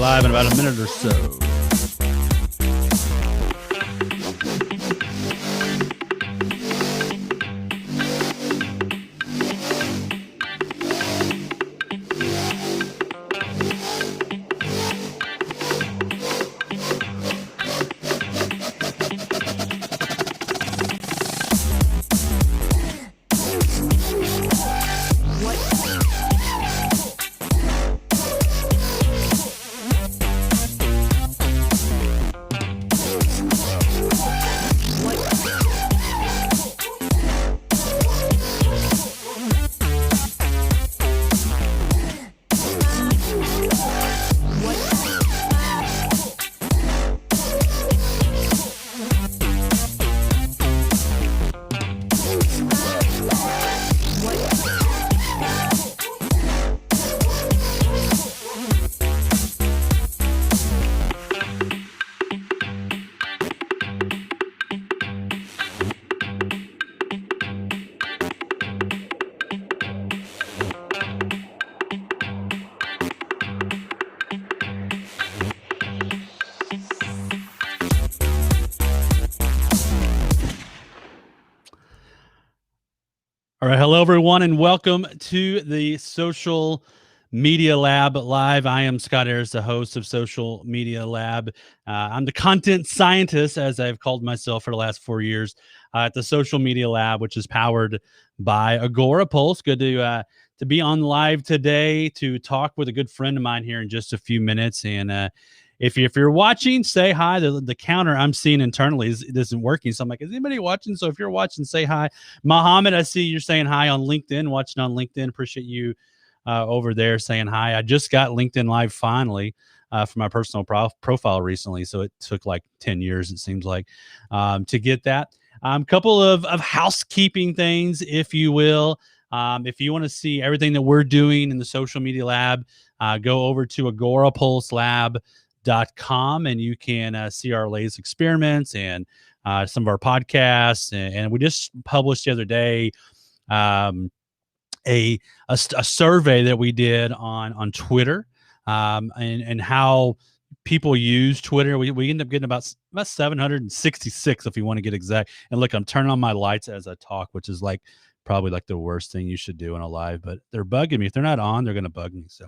live in about a minute or so. All right. Hello, everyone, and welcome to the Social Media Lab Live. I am Scott Ayers, the host of Social Media Lab. I'm the content scientist, as I've called myself for the last 4 years, at the Social Media Lab, which is powered by Agorapulse. Good to be on live today to talk with a good friend of mine here in just a few minutes. And if you're watching, say hi. The counter I'm seeing internally isn't working. So I'm like, is anybody watching? So if you're watching, say hi. Muhammad, I see you're saying hi on LinkedIn, watching on LinkedIn. Appreciate you over there saying hi. I just got LinkedIn Live finally for my personal profile recently. So it took like 10 years, it seems like, to get that. Couple of housekeeping things, if you will. If you want to see everything that we're doing in the Social Media Lab, go over to agorapulselab.com and you can see our latest experiments and some of our podcasts. And we just published the other day a survey that we did on Twitter and how people use Twitter. We end up getting about 766 if you want to get exact. And look, I'm turning on my lights as I talk, which is like probably like the worst thing you should do in a live, but they're bugging me. If they're not on, they're going to bug me. So,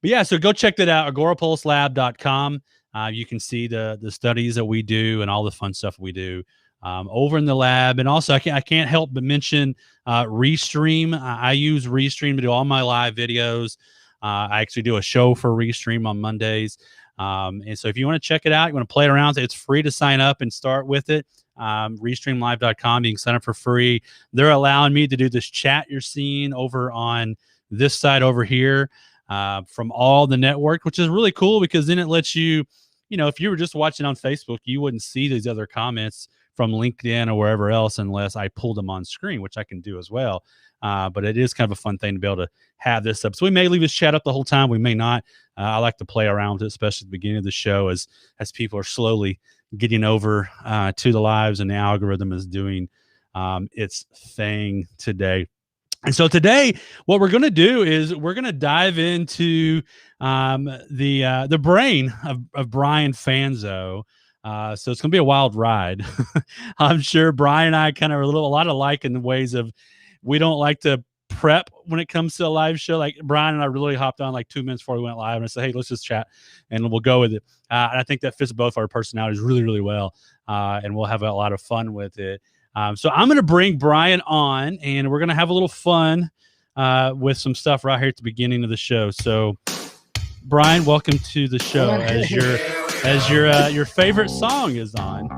but yeah, so go check that out, agorapulselab.com. You can see the studies that we do and all the fun stuff we do over in the lab. And also, I can't help but mention Restream. I use Restream to do all my live videos. I actually do a show for Restream on Mondays. And so if you want to check it out, you want to play around, it's free to sign up and start with it. Restreamlive.com, you can sign up for free. They're allowing me to do this chat you're seeing over on this side over here from all the network, which is really cool because then it lets you, if you were just watching on Facebook, you wouldn't see these other comments from LinkedIn or wherever else unless I pulled them on screen, which I can do as well. But it is kind of a fun thing to be able to have this up. So we may leave this chat up the whole time. We may not. I like to play around with it, especially at the beginning of the show as people are slowly getting over to the lives and the algorithm is doing its thing today. And so today, what we're going to do is we're going to dive into the brain of Brian Fanzo. So it's going to be a wild ride. I'm sure Brian and I kind of are a lot alike in the ways of we don't like to prep when it comes to a live show. Like Brian and I really hopped on like 2 minutes before we went live and I said, hey, let's just chat and we'll go with it. And I think that fits both our personalities really, really well. And we'll have a lot of fun with it. So I'm going to bring Brian on and we're going to have a little fun with some stuff right here at the beginning of the show. So Brian, welcome to the show as your favorite song is on.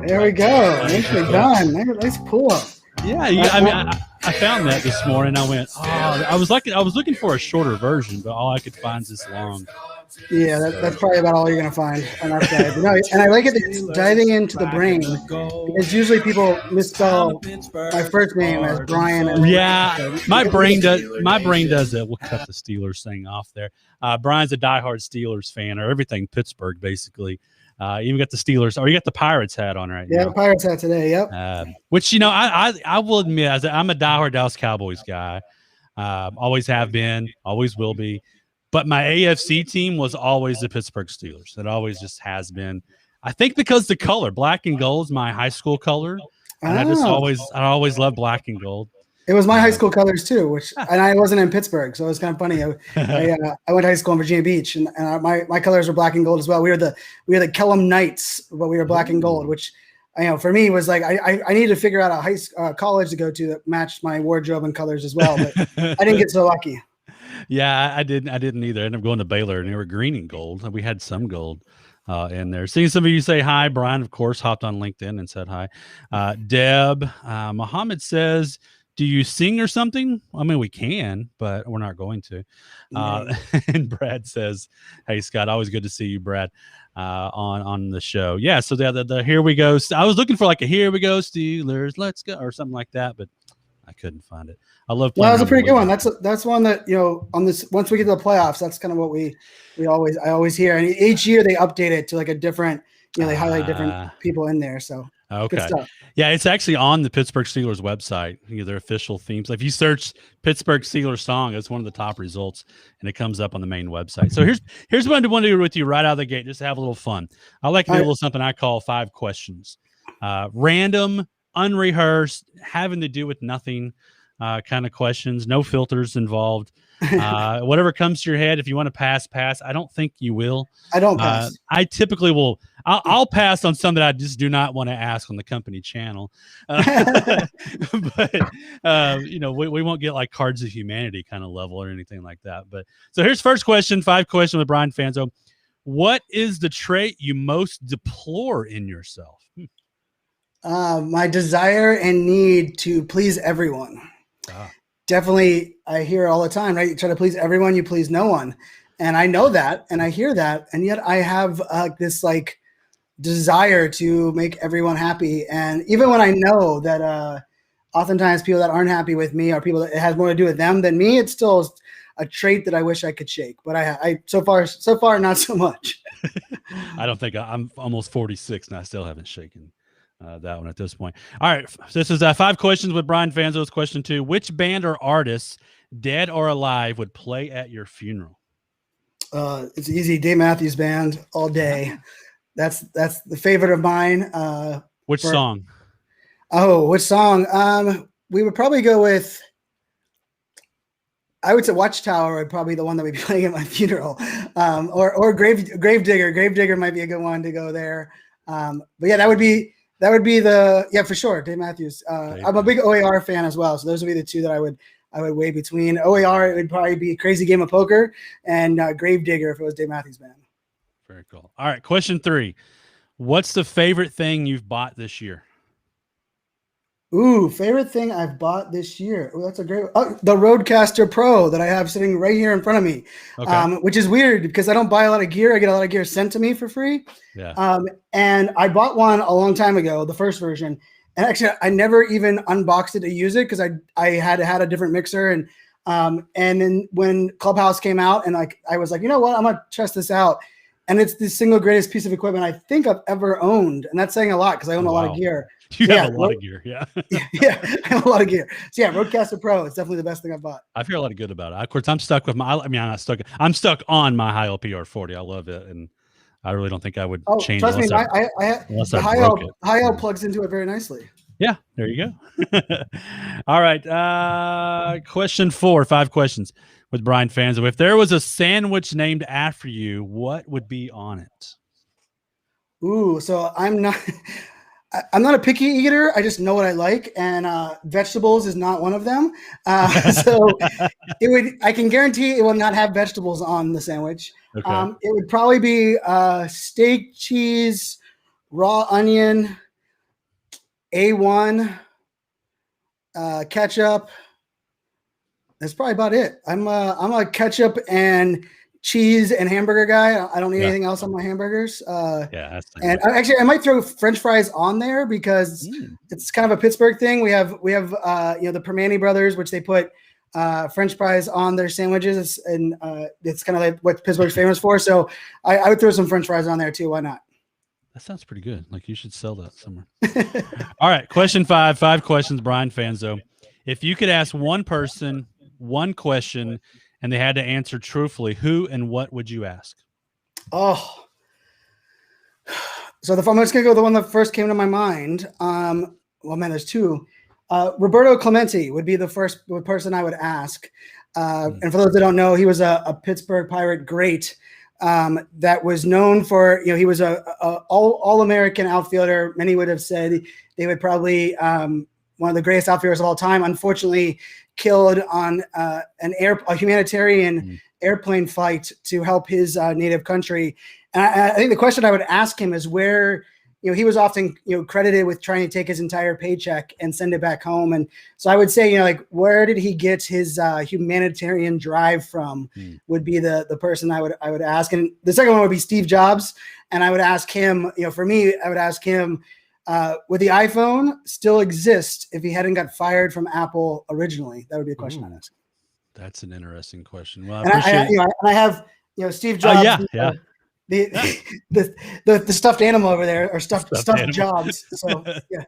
There we go. Nicely done. Nice pull up. Yeah, I found that this morning. I went, I was looking for a shorter version, but all I could find is this long. Yeah, that's probably about all you're gonna find on our side. But no, and I like it that it's diving into the brain because usually people misspell my first name as Brian. Yeah, my brain does it. We'll cut the Steelers thing off there. Brian's a diehard Steelers fan, or everything Pittsburgh basically. Even got the Steelers, or you got the Pirates hat on right now. Yeah, the Pirates hat today. Yep. Which I will admit, I'm a diehard Dallas Cowboys guy. Always have been, always will be. But my AFC team was always the Pittsburgh Steelers. It always just has been. I think because the color, black and gold, is my high school color, and I always loved black and gold. It was my high school colors too, and I wasn't in Pittsburgh, so it was kind of funny. I went to high school in Virginia Beach, and my colors were black and gold as well. We were the Kellum Knights, but we were black and gold, which for me was like I needed to figure out a college to go to that matched my wardrobe and colors as well, but I didn't get so lucky. Yeah, I didn't either. I ended up going to Baylor, and they were green and gold. We had some gold in there. Seeing some of you say hi. Brian, of course, hopped on LinkedIn and said hi. Deb, Muhammad says, do you sing or something? I mean, we can, but we're not going to. And Brad says, hey, Scott, always good to see you, Brad, on the show. Yeah, so the Here We Go. I was looking for like a Here We Go Steelers, let's go, or something like that, but I couldn't find it. I love playing. Well, that was a pretty good one. That's one that, on this, once we get to the playoffs, that's kind of what I always hear. And each year they update it to like a different, they highlight different people in there. So okay. Yeah, it's actually on the Pittsburgh Steelers website, their official themes. If you search Pittsburgh Steelers song, it's one of the top results, and it comes up on the main website. So here's what I want to do with you right out of the gate, just to have a little fun. I like to do a little something I call 5 questions. Random, unrehearsed, having to do with nothing kind of questions, no filters involved. Whatever comes to your head, if you want to pass. I don't think you will. I don't pass. I typically will. I'll pass on some that I just do not want to ask on the company channel. But we won't get like Cards of Humanity kind of level or anything like that. But so here's first question, 5 questions with Brian Fanzo. What is the trait you most deplore in yourself? My desire and need to please everyone. Definitely, I hear all the time, right? You try to please everyone, you please no one. And I know that, and I hear that, and yet I have this like desire to make everyone happy. And even when I know that oftentimes people that aren't happy with me are people that it has more to do with them than me, it's still a trait that I wish I could shake. But I so far not so much. I don't think I'm almost 46 and I still haven't shaken that one at this point. All right. This is 5 questions with Brian Fanzo's question 2. Which band or artists, dead or alive, would play at your funeral? It's easy. Dave Matthews Band all day. That's the favorite of mine. Which song? Oh, which song? We would probably go with, I would say Watchtower would probably be the one that we'd be playing at my funeral. Or Gravedigger. Gravedigger might be a good one to go there. But yeah, that would be for sure. Dave Matthews. I'm a big OAR fan as well. So those would be the 2 that I would weigh between. OAR, it would probably be Crazy Game of Poker, and Gravedigger if it was Dave Matthews Band. Very cool. All right. Question 3. What's the favorite thing you've bought this year? Ooh, favorite thing I've bought this year. Oh, that's a great one. The Rodecaster Pro that I have sitting right here in front of me, which is weird because I don't buy a lot of gear. I get a lot of gear sent to me for free. Yeah. And I bought one a long time ago, the first version. And actually, I never even unboxed it to use it because I had a different mixer. And then when Clubhouse came out, and I was like, you know what, I'm gonna test this out. And it's the single greatest piece of equipment I think I've ever owned, and that's saying a lot because I own a lot of gear. You have a lot of gear, yeah. Yeah, I have a lot of gear. So yeah, Rodecaster Pro is definitely the best thing I've bought. I feel a lot of good about it. Of course, I'm stuck with I'm stuck on my High LPR40. I love it, and I really don't think I would change. Trust me, the High L plugs into it very nicely. Yeah, there you go. All right, question 4, 5 questions with Brian Fanzo. If there was a sandwich named after you, what would be on it? Ooh, so I'm not a picky eater. I just know what I like, and vegetables is not one of them. So I can guarantee it will not have vegetables on the sandwich. Okay. It would probably be steak, cheese, raw onion, A1, ketchup. That's probably about it. I'm a ketchup and cheese and hamburger guy. I don't need anything else on my hamburgers. And I might throw French fries on there because it's kind of a Pittsburgh thing. We have the Permane brothers, which they put French fries on their sandwiches, and it's kind of like what Pittsburgh's famous for. So I would throw some French fries on there too. Why not? That sounds pretty good. Like you should sell that somewhere. All right. Question 5, 5 questions, Brian Fanzo. If you could ask one person one question and they had to answer truthfully, who and what would you ask? Oh, so I'm just gonna go with the one that first came to my mind. Well, man, there's two. Roberto Clemente would be the first person I would ask. And for those that don't know, he was a Pittsburgh Pirate great that was known for, he was a all-American outfielder. Many would have said they would probably one of the greatest outfielders of all time. Unfortunately, killed on a humanitarian airplane flight to help his native country. And I think the question I would ask him is where, he was often, credited with trying to take his entire paycheck and send it back home. And so I would say, where did he get his humanitarian drive from would be the person I would ask. And the second one would be Steve Jobs. And I would ask him, for me, I would ask him, would the iPhone still exist if he hadn't got fired from Apple originally? That would be a question I'd ask. That's an interesting question. Well, I have, Steve Jobs. Yeah. The stuffed animal over there, or stuffed Jobs. So yeah.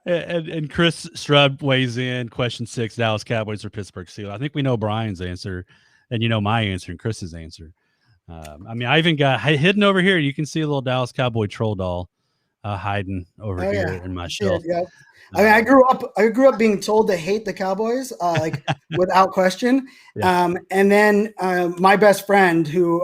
And Chris Strub weighs in. Question 6: Dallas Cowboys or Pittsburgh Steelers? I think we know Brian's answer, and my answer and Chris's answer. I even got hidden over here. You can see a little Dallas Cowboy troll doll hiding over here in my shelf. Yeah. I grew up being told to hate the Cowboys, without question. Yeah. And then my best friend, who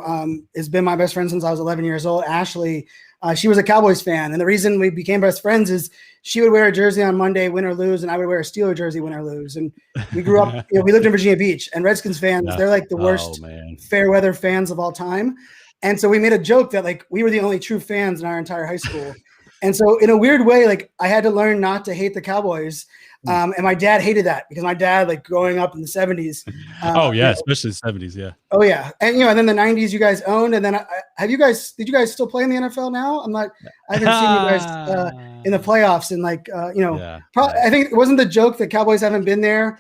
has been my best friend since I was 11 years old, Ashley, she was a Cowboys fan. And the reason we became best friends is she would wear a jersey on Monday, win or lose, and I would wear a Steeler jersey, win or lose. And we grew up, we lived in Virginia Beach, and Redskins fans, they're like the worst fair weather fans of all time. And so we made a joke that we were the only true fans in our entire high school. And so in a weird way, I had to learn not to hate the Cowboys. And my dad hated that because my dad, growing up in the 70s. Especially the 70s. Yeah. Oh yeah. And, and then the 90s you guys owned. And then did you guys still play in the NFL now? I haven't seen you guys in the playoffs. And I think it wasn't the joke that Cowboys haven't been there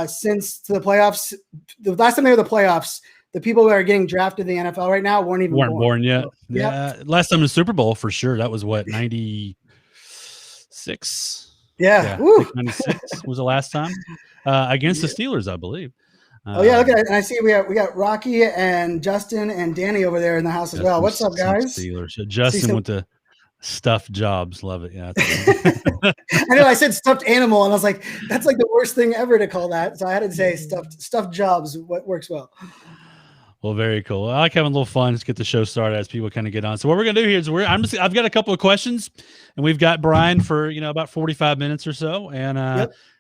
since the playoffs. The last time they were the playoffs, the people that are getting drafted in the NFL right now weren't born yet. So, yeah. Last time in the Super Bowl for sure. That was what, 96? Yeah. 96 was the last time against the Steelers, I believe. Look at it. And I see we got Rocky and Justin and Danny over there in the house as well. What's up, guys? Steelers. Justin with the stuffed Jobs. Love it. Yeah. I know I said stuffed animal, and I was like, that's the worst thing ever to call that. So I had to say stuffed Jobs. What works well. Well, very cool. I like having a little fun. Let's get the show started as people kind of get on. So what we're going to do here is I've got a couple of questions, and we've got Brian for, about 45 minutes or so. And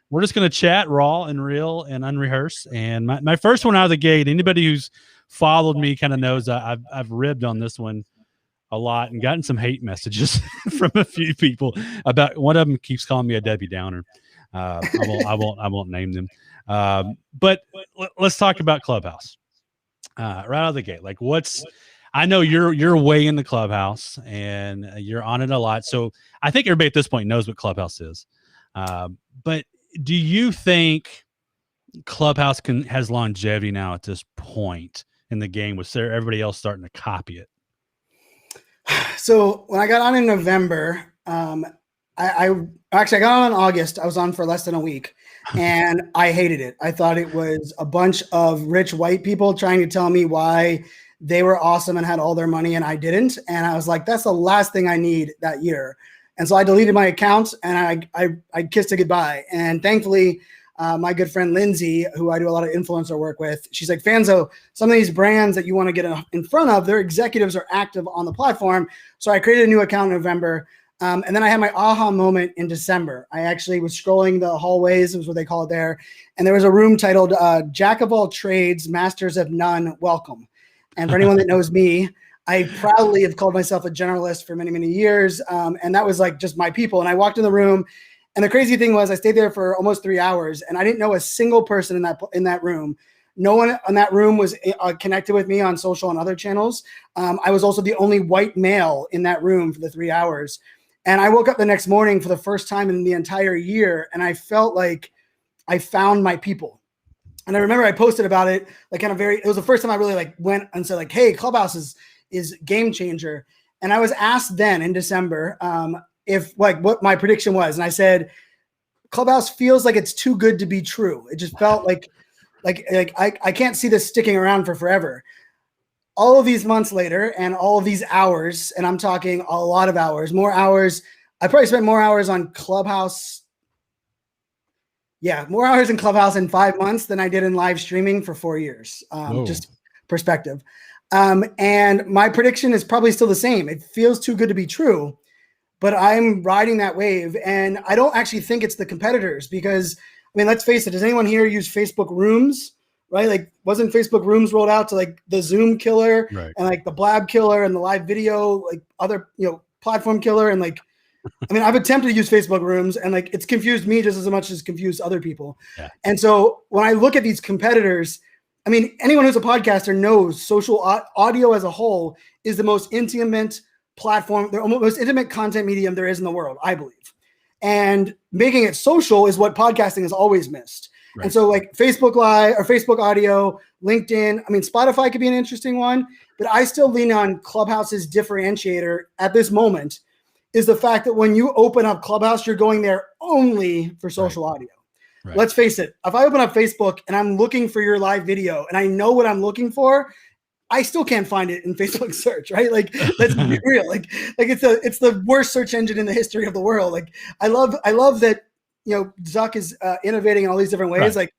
we're just going to chat raw and real and unrehearsed. And my first one out of the gate, anybody who's followed me kind of knows I've ribbed on this one a lot and gotten some hate messages from a few people about, one of them keeps calling me a Debbie Downer. I won't name them. But let's talk about Clubhouse. Right out of the gate, I know you're way in the Clubhouse and you're on it a lot. So I think everybody at this point knows what Clubhouse is. But do you think Clubhouse has longevity now at this point in the game with everybody else starting to copy it? So when I got on in November, I got on in August. I was on for less than a week. And I hated it. I thought it was a bunch of rich white people trying to tell me why they were awesome and had all their money and I didn't. And I was like, that's the last thing I need that year. And so I deleted my account and I kissed it goodbye. And thankfully, my good friend Lindsay, who I do a lot of influencer work with, she's like, Fanzo, some of these brands that you want to get in front of, their executives are active on the platform. So I created a new account in November. And then I had my aha moment in December. I actually was scrolling the hallways, is what they call it there. And there was a room titled Jack of All Trades, Masters of None, Welcome. And for anyone that knows me, I proudly have called myself a generalist for many, many years. And that was just my people. And I walked in the room. And the crazy thing was I stayed there for almost 3 hours. And I didn't know a single person in that room. No one in that room was connected with me on social and other channels. I was also the only white male in that room for the 3 hours. And I woke up the next morning for the first time in the entire year, and I felt like I found my people. And I remember I posted about it, it was the first time I really went and said hey, Clubhouse is game changer. And I was asked then in December if what my prediction was. And I said, Clubhouse feels like it's too good to be true. It just felt like I can't see this sticking around for forever. All of these months later and all of these hours, and I'm talking a lot of hours, more hours. I probably spent more hours on Clubhouse. Yeah, more hours in Clubhouse in 5 months than I did in live streaming for 4 years. Just perspective. And my prediction is probably still the same. It feels too good to be true, but I'm riding that wave. And I don't actually think it's the competitors because, I mean, let's face it. Does anyone here use Facebook Rooms? Right? Like, wasn't Facebook Rooms rolled out to like the Zoom killer and like the Blab killer and the live video, like other, platform killer? And like, I mean, I've attempted to use Facebook Rooms and like it's confused me just as much as confused other people. Yeah. And so when I look at these competitors, I mean, anyone who's a podcaster knows social audio as a whole is the most intimate platform, the most intimate content medium there is in the world, I believe. And making it social is what podcasting has always missed. Right. And so like Facebook Live or Facebook Audio, LinkedIn, I mean, Spotify could be an interesting one, but I still lean on Clubhouse's differentiator at this moment is the fact that when you open up Clubhouse, you're going there only for social audio. Right. Let's face it. If I open up Facebook and I'm looking for your live video and I know what I'm looking for, I still can't find it in Facebook search, right? Like, let's be real. Like it's the worst search engine in the history of the world. Like I love that, Zuck is innovating in all these different ways. Right.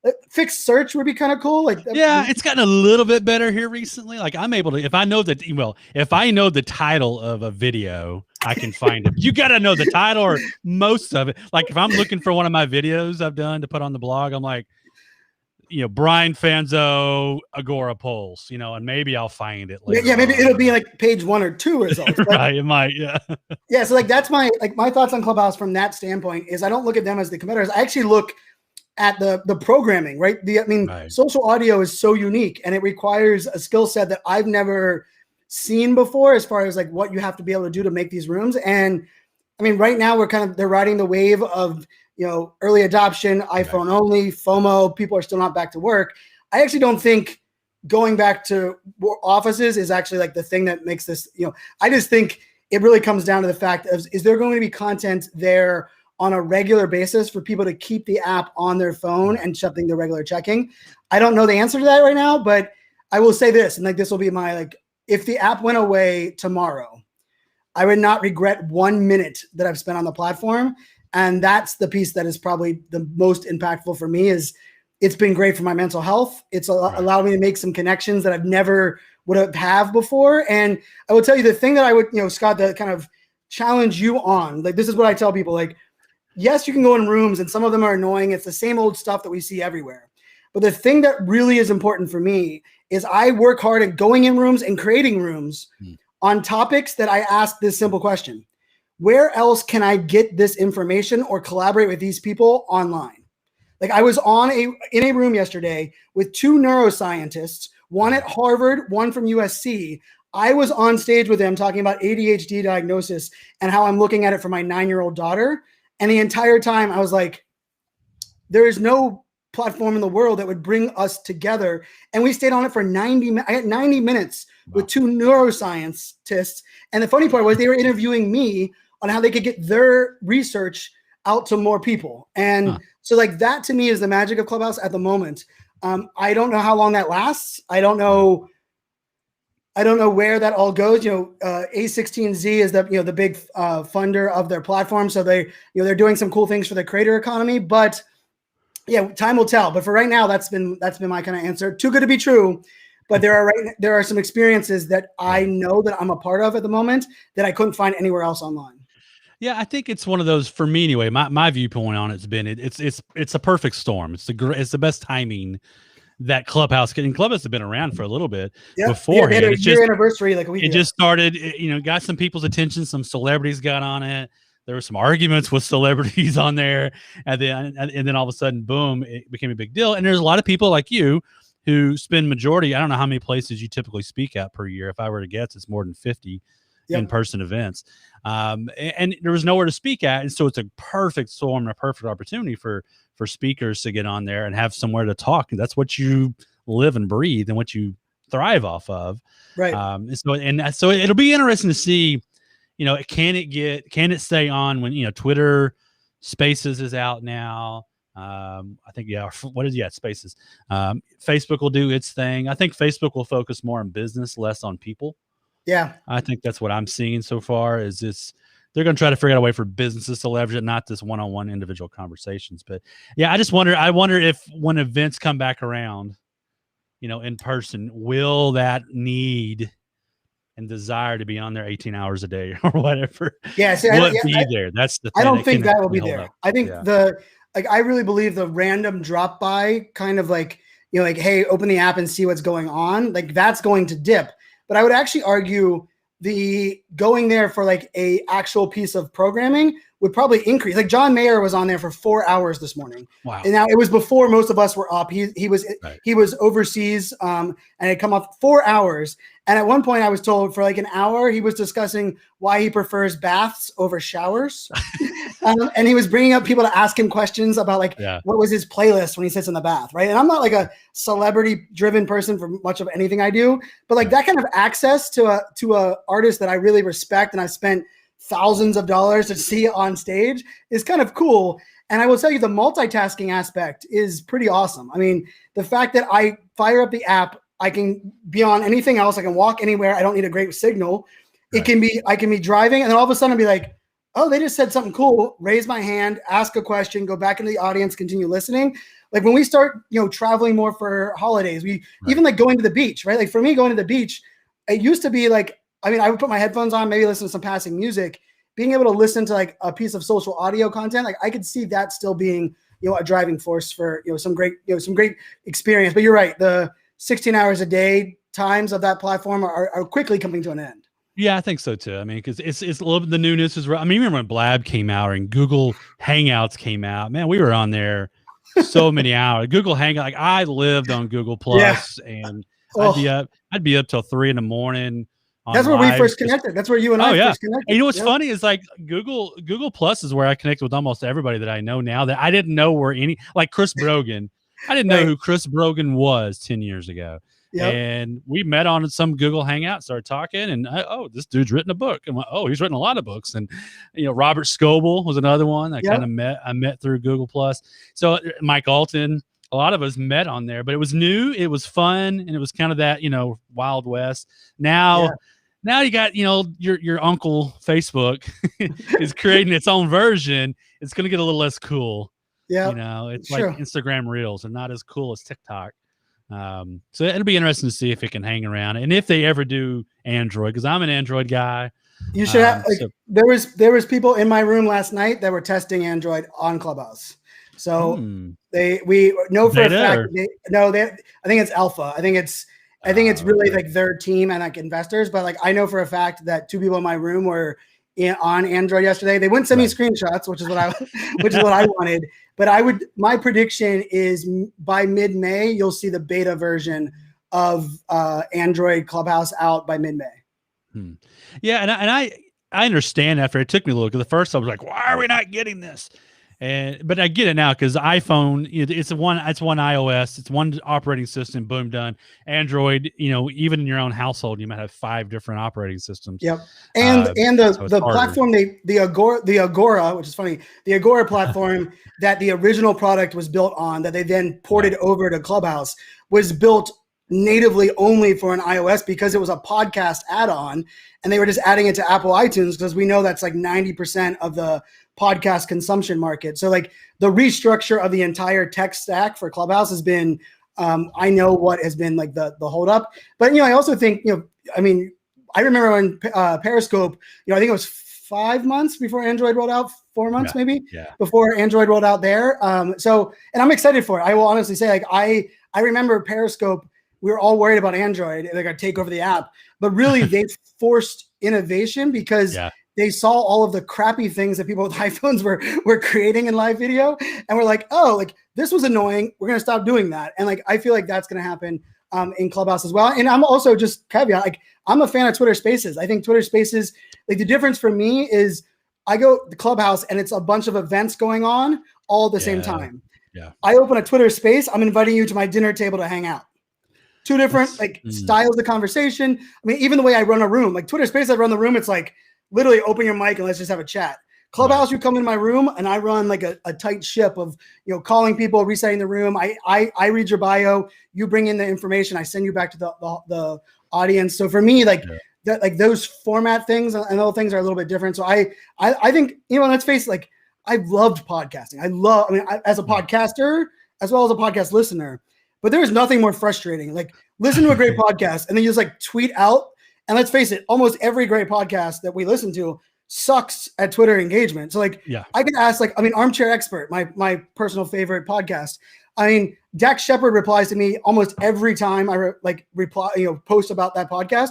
Like fixed search would be kind of cool. Like, yeah, it's gotten a little bit better here recently. Like I'm able to, if I know the title of a video, I can find it. You got to know the title or most of it. Like if I'm looking for one of my videos I've done to put on the blog, I'm like, Brian Fanzo, Agorapulse, and maybe I'll find it later. Yeah, maybe it'll be like page 1 or 2 results. Right, it might, yeah. Yeah, so like that's my thoughts on Clubhouse from that standpoint is I don't look at them as the competitors. I actually look at the programming, right? Social audio is so unique and it requires a skill set that I've never seen before as far as like what you have to be able to do to make these rooms. And I mean, right now they're riding the wave of, early adoption, iPhone only, FOMO, people are still not back to work. I actually don't think going back to offices is actually like the thing that makes this, I just think it really comes down to the fact of, is there going to be content there on a regular basis for people to keep the app on their phone and something they're regular checking? I don't know the answer to that right now, but I will say this, and like, this will be my, if the app went away tomorrow, I would not regret 1 minute that I've spent on the platform. And that's the piece that is probably the most impactful for me is it's been great for my mental health. It's allowed me to make some connections that I've never would have before. And I will tell you the thing that I would, Scott, that kind of challenge you on, like, this is what I tell people, like, yes, you can go in rooms and some of them are annoying. It's the same old stuff that we see everywhere. But the thing that really is important for me is I work hard at going in rooms and creating rooms on topics that I ask this simple question. Where else can I get this information or collaborate with these people online? Like I was in a room yesterday with 2 neuroscientists, one at Harvard, one from USC. I was on stage with them talking about ADHD diagnosis and how I'm looking at it for my 9-year-old daughter. And the entire time I was like, there is no platform in the world that would bring us together. And we stayed on it for 90 minutes with 2 neuroscientists. And the funny part was they were interviewing me on how they could get their research out to more people. And so like that to me is the magic of Clubhouse at the moment. I don't know how long that lasts. I don't know where that all goes. A16Z is the big funder of their platform. So they're doing some cool things for the creator economy, but yeah, time will tell. But for right now, that's been my kind of answer. Too good to be true. But there are some experiences that I know that I'm a part of at the moment that I couldn't find anywhere else online. Yeah, I think it's one of those for me anyway. My viewpoint on it's been it's a perfect storm. It's the best timing that Clubhouse has been around for a little bit beforehand. It's year anniversary like a week ago. It just started. Got some people's attention. Some celebrities got on it. There were some arguments with celebrities on there, and then all of a sudden, boom! It became a big deal. And there's a lot of people like you who spend majority. I don't know how many places you typically speak at per year. If I were to guess, it's more than 50 in-person events. And there was nowhere to speak at. And so it's a perfect storm and a perfect opportunity for speakers to get on there and have somewhere to talk. And that's what you live and breathe and what you thrive off of. Right. So it'll be interesting to see, can it stay on when, Twitter Spaces is out now. I think, what is Spaces. Facebook will do its thing. I think Facebook will focus more on business, less on people. Yeah. I think that's what I'm seeing so far is they're going to try to figure out a way for businesses to leverage it, not this one-on-one individual conversations. But yeah, I wonder if when events come back around, in person, will that need and desire to be on there 18 hours a day or whatever. Yeah. See, will it be there? That's the thing. I don't think that will be there. I think I really believe the random drop by kind of like, like, hey, open the app and see what's going on. Like that's going to dip. But I would actually argue the going there for like a actual piece of programming would probably increase. Like John Mayer was on there for 4 hours this morning. Wow. And now it was before most of us were up. He was overseas and had come off 4 hours. And at one point I was told for like an hour, he was discussing why he prefers baths over showers. And he was bringing up people to ask him questions about like, what was his playlist when he sits in the bath. Right. And I'm not like a celebrity driven person for much of anything I do, but like that kind of access to a artist that I really respect and I spent thousands of dollars to see on stage is kind of cool. And I will tell you the multitasking aspect is pretty awesome. I mean, the fact that I fire up the app, I can be on anything else. I can walk anywhere. I don't need a great signal. Right. I can be driving and then all of a sudden I'll be like, oh, they just said something cool. Raise my hand, ask a question, go back into the audience, continue listening. Like when we start, traveling more for holidays, even like going to the beach, right? Like for me, going to the beach, it used to be like, I would put my headphones on, maybe listen to some passing music. Being able to listen to like a piece of social audio content, like I could see that still being, a driving force for, some great experience. But you're right. The 16 hours a day times of that platform are quickly coming to an end. Yeah, I think so too. I mean, because it's a little bit, the newness is. I mean, remember when Blab came out and Google Hangouts came out? Man, we were on there so many hours. Google Hangout, like I lived on Google Plus, and I'd be up till 3 a.m. That's where we first connected. That's where you and I first connected. And you know what's funny is like Google Plus is where I connected with almost everybody that I know now that I didn't know were like Chris Brogan. I didn't know who Chris Brogan was 10 years ago. Yep. And we met on some Google Hangout, started talking, and this dude's written a book. And he's written a lot of books. And Robert Scoble was another one I met through Google Plus. So Mike Alton, a lot of us met on there, but it was new, it was fun, and it was kind of that Wild West. Now you got your uncle Facebook is creating its own version. It's going to get a little less cool. Yeah, it's like Instagram Reels. They're not as cool as TikTok. So it'll be interesting to see if it can hang around and if they ever do Android, because I'm an Android guy. You should have there was people in my room last night that were testing Android on Clubhouse. So we know for a fact I think it's alpha. I think it's really like their team and like investors, but like I know for a fact that 2 people in my room were on Android yesterday. They wouldn't send me screenshots, which is what I wanted. But my prediction is by mid-May, you'll see the beta version of Android Clubhouse out by mid-May. Yeah, and I understand after it took me a little, because at first I was like, why are we not getting this? But I get it now because iPhone, it's one iOS, it's one operating system, boom, done. Android, even in your own household, you might have 5 different operating systems. Yep, and the platform the Agora, which is funny, the Agora platform that the original product was built on, that they then ported over to Clubhouse, was built natively only for an iOS because it was a podcast add-on, and they were just adding it to Apple iTunes because we know that's like 90% of the podcast consumption market. So like the restructure of the entire tech stack for Clubhouse has been, I know what has been like the hold up, but I also think, I remember when Periscope, I think it was 5 months before Android rolled out, 4 months before Android rolled out there. And I'm excited for it. I will honestly say, like, I remember Periscope, we were all worried about Android, they're going to take over the app, but really they forced innovation because they saw all of the crappy things that people with iPhones were creating in live video. And we're like, oh, like this was annoying. We're going to stop doing that. And like, I feel like that's going to happen in Clubhouse as well. And I'm also just caveat, like I'm a fan of Twitter Spaces. I think Twitter Spaces, like the difference for me is I go to Clubhouse and it's a bunch of events going on all at the same time. Yeah. I open a Twitter Space. I'm inviting you to my dinner table to hang out. 2 different styles of conversation. I mean, even the way I run a room, like Twitter Space, I run the room. It's like, literally open your mic and let's just have a chat. Clubhouse, you come in my room and I run like a tight ship of, calling people, resetting the room. I read your bio, you bring in the information, I send you back to the audience. So for me, like that, like those format things and other things are a little bit different. So I think, let's face it, like I've loved podcasting. As a podcaster, as well as a podcast listener, but there's nothing more frustrating. Like listen to a great podcast and then you just like tweet out. And let's face it, almost every great podcast that we listen to sucks at Twitter engagement. So like, I could ask Armchair Expert, my personal favorite podcast. Dax Shepard replies to me almost every time I post about that podcast.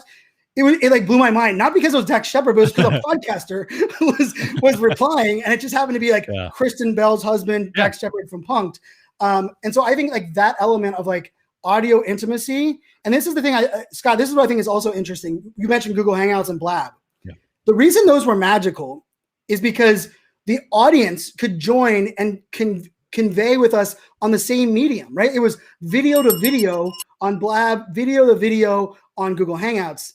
It like blew my mind, not because it was Dax Shepard, but it was because a podcaster was replying, and it just happened to be like Kristen Bell's husband, Dax Shepard from Punk'd. And so I think like that element of like audio intimacy, and this is the thing, Scott, this is what I think is also interesting. You mentioned Google Hangouts and Blab. Yeah. The reason those were magical is because the audience could join and convey with us on the same medium, right? It was video to video on Blab, video to video on Google Hangouts.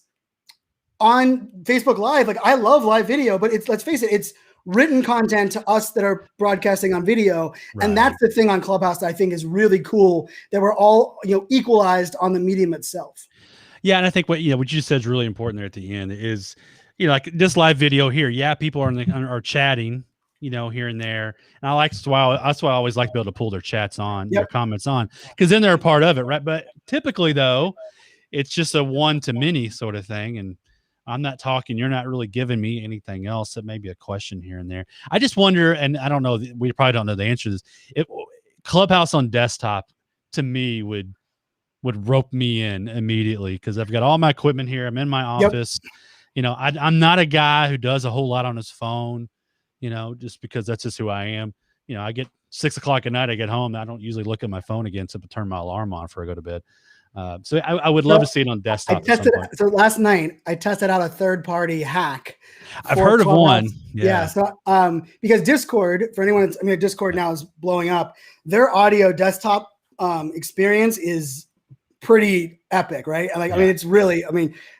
On Facebook Live, like I love live video, but let's face it, it's written content to us that are broadcasting on video. Right. And that's the thing on Clubhouse that I think is really cool, that we're all, equalized on the medium itself. Yeah. And I think what you said is really important there at the end is, like this live video here. Yeah. People are chatting, here and there. And that's why I always like to be able to pull their chats on, their comments on, because then they're a part of it. Right. But typically though, it's just a one-to-many sort of thing. And I'm not talking, you're not really giving me anything else. That may be a question here and there. I just wonder, and I don't know, we probably don't know the answer to this. Clubhouse on desktop to me would rope me in immediately, because I've got all my equipment here. I'm in my office. I'm not a guy who does a whole lot on his phone, just because that's just who I am. I get 6 o'clock at night, I get home. I don't usually look at my phone again except to turn my alarm on before I go to bed. So I would love to see it on desktop. So last night I tested out a third-party hack. I've heard of one. Yeah. So because Discord, for anyone, Discord now is blowing up. Their audio desktop experience is pretty epic, right? It's really,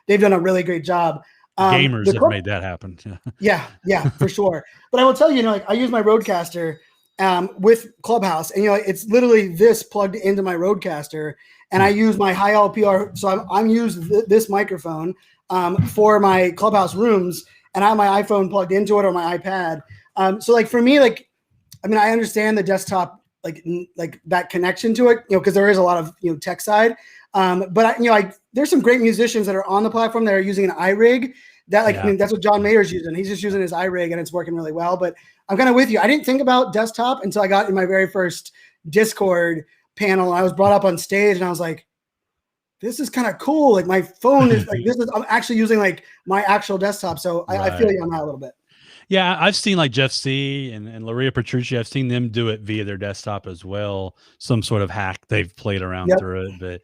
they've done a really great job. Gamers have made that happen. Yeah, for sure. But I will tell you, I use my Rodecaster with Clubhouse, and it's literally this plugged into my Rodecaster. And I use my high LPR, so I'm using this microphone for my Clubhouse rooms, and I have my iPhone plugged into it or my iPad. So like for me, I understand the desktop, like that connection to it, because there is a lot of tech side. But there's some great musicians that are on the platform that are using an iRig. That's what John Mayer's using. He's just using his iRig, and it's working really well. But I'm kind of with you. I didn't think about desktop until I got in my very first Discord panel. I was brought up on stage and I was like, this is kind of cool. Like my phone is I'm actually using like my actual desktop. So I feel you on that a little bit. Yeah. I've seen like Jeff C and Laria Petrucci. I've seen them do it via their desktop as well. Some sort of hack they've played around through it, but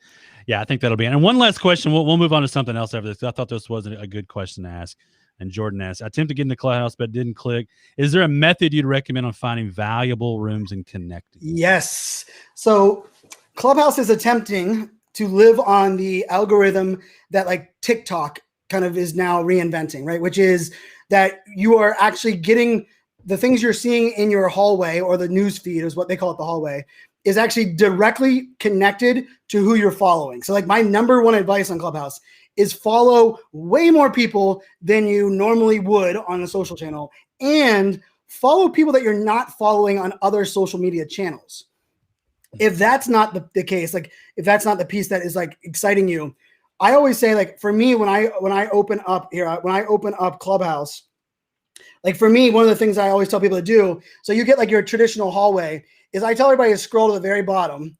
yeah, I think that'll be. And one last question. We'll move on to something else after this. I thought this wasn't a good question to ask. And Jordan asked, I attempted to get into Clubhouse, but didn't click. Is there a method you'd recommend on finding valuable rooms and connecting? Yes. So Clubhouse is attempting to live on the algorithm that like TikTok kind of is now reinventing, right? Which is that you are actually getting the things you're seeing in your hallway, or the news feed is what they call it, the hallway, is actually directly connected to who you're following. So like my number one advice on Clubhouse is follow way more people than you normally would on a social channel, and follow people that you're not following on other social media channels. If that's not the case, like if that's not the piece that is like exciting you, I always say, like for me, when I open up Clubhouse, like for me, one of the things I always tell people to do, so you get like your traditional hallway, is I tell everybody to scroll to the very bottom,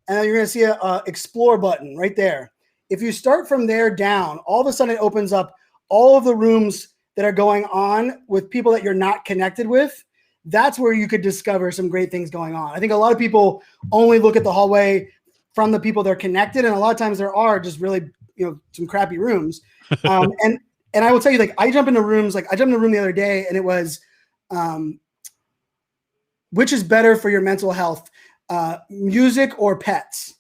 and then you're going to see a explore button right there. If you start from there down, all of a sudden it opens up all of the rooms that are going on with people that you're not connected with. That's where you could discover some great things going on. I think a lot of people only look at the hallway from the people they're connected, and a lot of times there are just really, some crappy rooms. And I will tell you, like I jumped into rooms, like I jumped in a room the other day, and it was, which is better for your mental health, music or pets?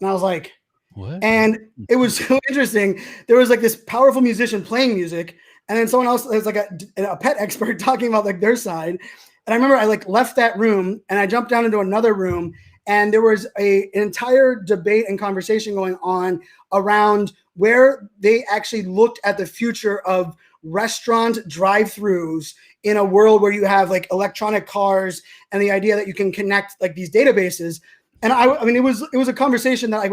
And I was like, what? And it was so interesting. There was like this powerful musician playing music, And then someone else is like a pet expert talking about like their side. And I remember I like left that room and I jumped down into another room, and there was an entire debate and conversation going on around where they actually looked at the future of restaurant drive-throughs in a world where you have like electronic cars and the idea that you can connect like these databases. And I mean, it was a conversation that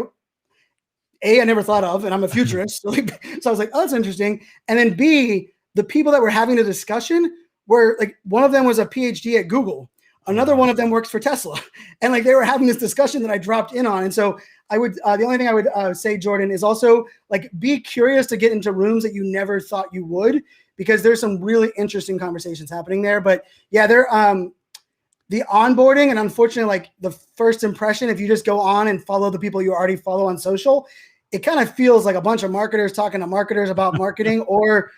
I never thought of, and I'm a futurist. So I was like, oh, that's interesting. And then B, the people that were having the discussion were like, one of them was a PhD at Google. Another one of them works for Tesla. And like, they were having this discussion that I dropped in on. And so I would, the only thing I would say, Jordan, is also like, be curious to get into rooms that you never thought you would, because there's some really interesting conversations happening there. But yeah, they're, the onboarding, and unfortunately, like the first impression, if you just go on and follow the people you already follow on social, it kind of feels like a bunch of marketers talking to marketers about marketing, or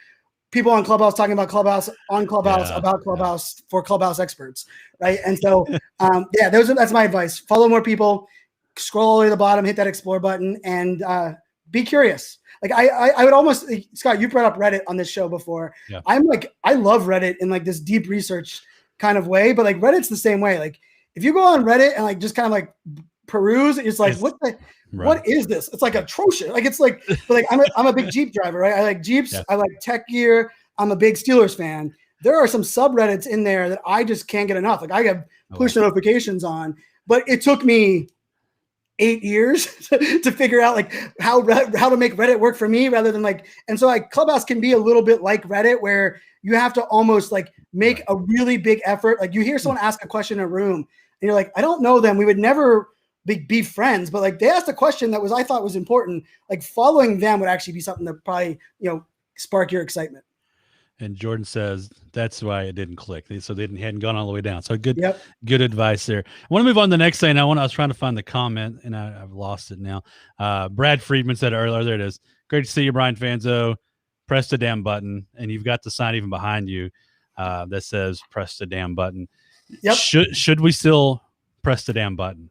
people on Clubhouse talking about Clubhouse on Clubhouse about Clubhouse for Clubhouse experts, right? And so, yeah, that's my advice. Follow more people, scroll all the way to the bottom, hit that explore button, and be curious. Like I would almost, Scott, you brought up Reddit on this show before. Yeah. I love Reddit in like this deep research kind of way, but like Reddit's the same way. Like if you go on Reddit and like just kind of like peruse, it's like, what is this? It's like atrocious. Like it's like, but like I'm a big Jeep driver, right? I like Jeeps. Yeah. I like tech gear. I'm a big Steelers fan. There are some subreddits in there that I just can't get enough. Like I have push notifications on, but it took me 8 years to figure out like how to make Reddit work for me, rather than like, and so like Clubhouse can be a little bit like Reddit, where you have to almost like make a really big effort. Like you hear someone ask a question in a room and you're like, I don't know them. We would never be friends, but like they asked a question that I thought was important. Like following them would actually be something that probably, spark your excitement. And Jordan says that's why it didn't click. So they hadn't gone all the way down. So good advice there. I want to move on to the next thing. I was trying to find the comment and I've lost it now. Brad Friedman said earlier, there it is. Great to see you, Brian Fanzo. Press the damn button. And you've got the sign even behind you that says press the damn button. Yep. Should we still press the damn button?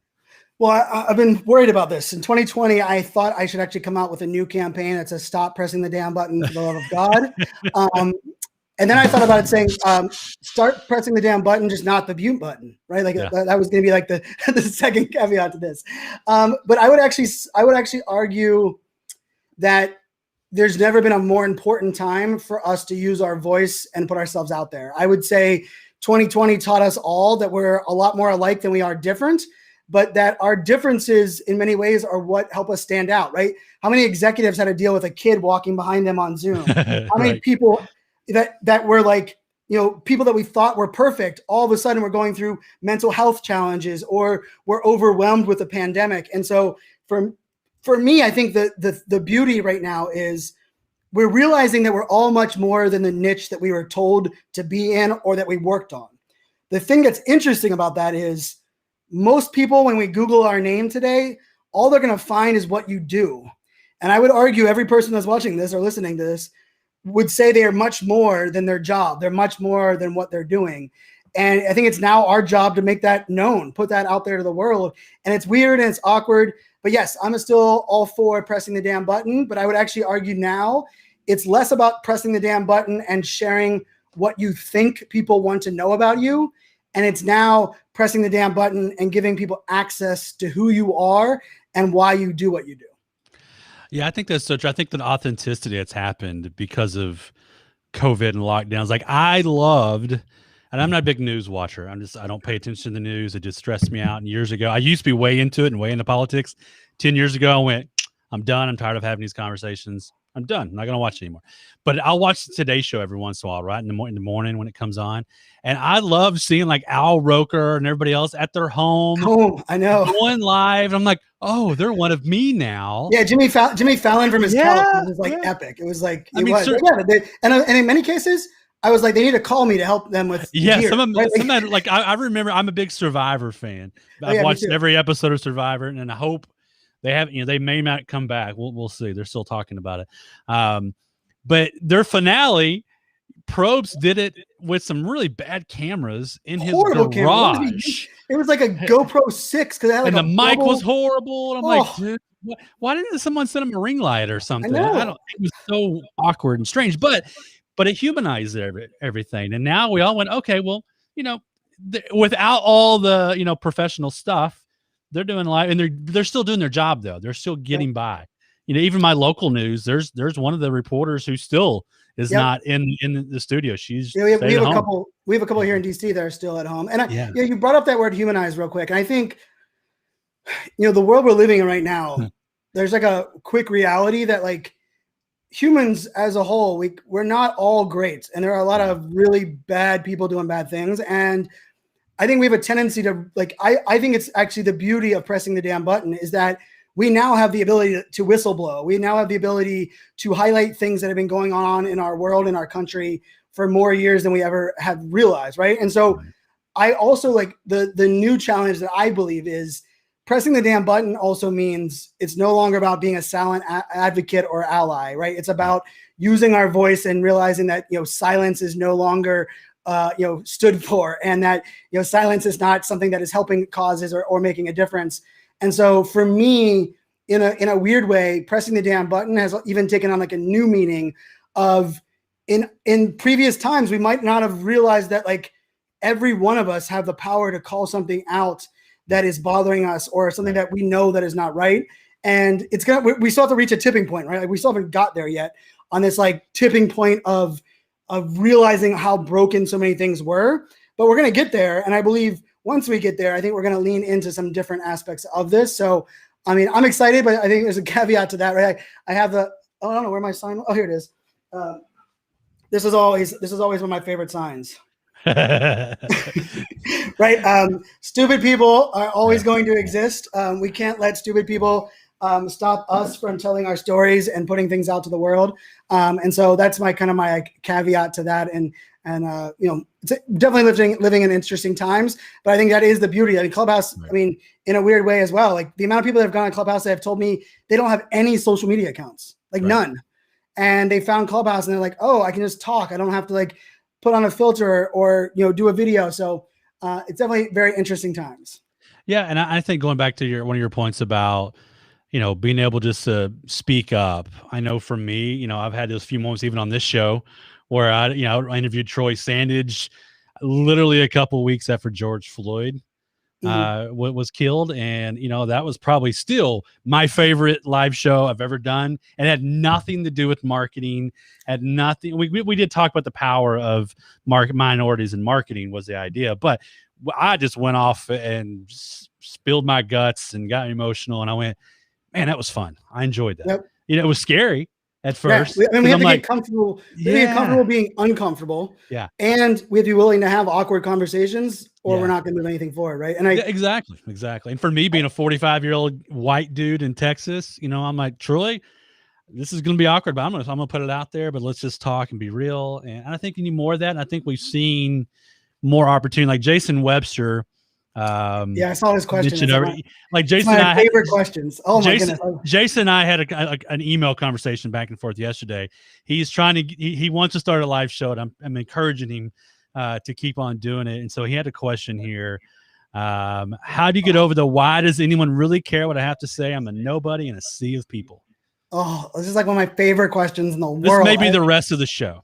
Well, I've been worried about this. In 2020, I thought I should actually come out with a new campaign that says stop pressing the damn button for the love of God. And then I thought about it saying, start pressing the damn button, just not the mute button, right? Like that was going to be like the second caveat to this. But I would actually argue that there's never been a more important time for us to use our voice and put ourselves out there. I would say 2020 taught us all that we're a lot more alike than we are different, but that our differences in many ways are what help us stand out, right? How many executives had to deal with a kid walking behind them on Zoom? How many people that were like, people that we thought were perfect, all of a sudden we're going through mental health challenges or we're overwhelmed with the pandemic. And so for me, I think the beauty right now is we're realizing that we're all much more than the niche that we were told to be in or that we worked on. The thing that's interesting about that is most people, when we Google our name today, all they're going to find is what you do. And I would argue every person that's watching this or listening to this would say they are much more than their job. They're much more than what they're doing. And I think it's now our job to make that known, put that out there to the world. And it's weird and it's awkward. But yes, I'm still all for pressing the damn button. But I would actually argue now it's less about pressing the damn button and sharing what you think people want to know about you. And it's now pressing the damn button and giving people access to who you are and why you do what you do. Yeah, I think that's so true. I think the authenticity that's happened because of COVID and lockdowns. Like I loved, and I'm not a big news watcher. I don't pay attention to the news. It just stressed me out. And years ago, I used to be way into it and way into politics. 10 years ago, I went, I'm done. I'm tired of having these conversations. I'm done. I'm not going to watch it anymore. But I'll watch the Today Show every once in a while, right? In the morning when it comes on. And I love seeing like Al Roker and everybody else at their home. I know. Going live. I'm like, oh, they're one of me now. Yeah, Jimmy Fallon from his couch was like epic. It was like, and in many cases, I was like, they need to call me to help them with. Yeah, I remember I'm a big Survivor fan. I've watched every episode of Survivor, and I hope they have, they may not come back. We'll see. They're still talking about it. But their finale, Probst did it with some really bad cameras in his garage. It was like a GoPro 6 and the mic was horrible. And I'm like, dude, why didn't someone send him a ring light or something? It was so awkward and strange. But but it humanized everything. And now we all went, okay, well, without all the, professional stuff, they're doing live, and they're still doing their job though. They're still getting by. Even my local news, there's one of the reporters who still is not in the studio. She's we have a couple. We have a couple here in DC that are still at home. And you brought up that word humanize real quick. And I think, the world we're living in right now, there's like a quick reality that like humans as a whole, we're not all great. And there are a lot of really bad people doing bad things. And I think we have a tendency to like, I think it's actually the beauty of pressing the damn button is that we now have the ability to whistleblow. We now have the ability to highlight things that have been going on in our world, in our country for more years than we ever had realized. Right. And so I also like the new challenge that I believe is pressing the damn button also means it's no longer about being a silent advocate or ally, right? It's about using our voice and realizing that, silence is no longer, stood for, and that, silence is not something that is helping causes or making a difference. And so for me, in a weird way, pressing the damn button has even taken on like a new meaning of in previous times, we might not have realized that like every one of us have the power to call something out that is bothering us or something that we know that is not right. And we still have to reach a tipping point, right? Like we still haven't got there yet on this like tipping point of realizing how broken so many things were, but we're going to get there. And I believe once we get there, I think we're going to lean into some different aspects of this. So, I mean, I'm excited, but I think there's a caveat to that, right? I have I don't know where my sign. Oh, here it is. This is always one of my favorite signs. Right. Stupid people are always going to exist. We can't let stupid people stop us from telling our stories and putting things out to the world. And so that's my caveat to that. And it's definitely living in interesting times, but I think that is the beauty. I mean, Clubhouse, I mean, in a weird way as well, like the amount of people that have gone on Clubhouse that have told me they don't have any social media accounts, like none. And they found Clubhouse and they're like, oh, I can just talk. I don't have to like put on a filter or, do a video. So it's definitely very interesting times. Yeah. And I think going back to one of your points about, being able just to speak up. I know for me, I've had those few moments even on this show where I interviewed Troy Sandage literally a couple of weeks after George Floyd was killed. And, that was probably still my favorite live show I've ever done. And had nothing to do with marketing, had nothing. We did talk about the power of minorities in marketing was the idea, but I just went off and spilled my guts and got emotional. And I went, man, that was fun. I enjoyed that. Yep. It was scary at first. Yeah. We have to get comfortable. We have to get comfortable being uncomfortable. Yeah. And we have to be willing to have awkward conversations or we're not going to do anything for it. Right. And exactly. And for me being a 45-year-old white dude in Texas, I'm like, Troy, this is going to be awkward, but I'm going to put it out there, but let's just talk and be real. And I think we need more of that. And I think we've seen more opportunity, like Jason Webster. I saw his question. Jason and I favorite questions. Oh my goodness. Jason and I had an email conversation back and forth yesterday. He's trying to, he wants to start a live show, and I'm encouraging him to keep on doing it. And so he had a question here. How do you get over why does anyone really care what I have to say? I'm a nobody in a sea of people. Oh, this is like one of my favorite questions in the world. This may be the rest of the show.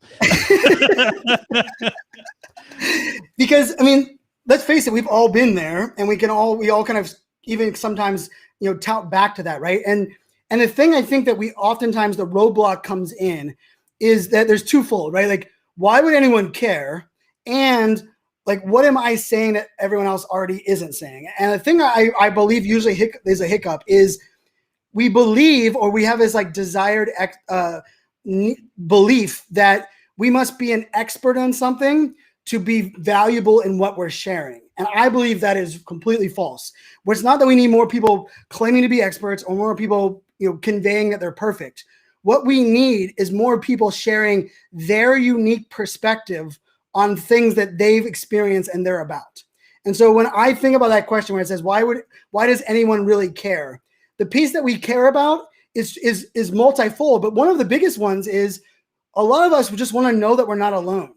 Because I mean, let's face it, we've all been there, and we all kind of even sometimes, tout back to that, right? And the thing I think that we oftentimes the roadblock comes in is that there's twofold, right? Like, why would anyone care? And like, what am I saying that everyone else already isn't saying? And the thing I believe usually is a hiccup is we believe, or we have this like desired belief that we must be an expert on something to be valuable in what we're sharing. And I believe that is completely false. Where it's not that we need more people claiming to be experts or more people, conveying that they're perfect. What we need is more people sharing their unique perspective on things that they've experienced and they're about. And so when I think about that question where it says, why does anyone really care? The piece that we care about is multifold, but one of the biggest ones is a lot of us just want to know that we're not alone.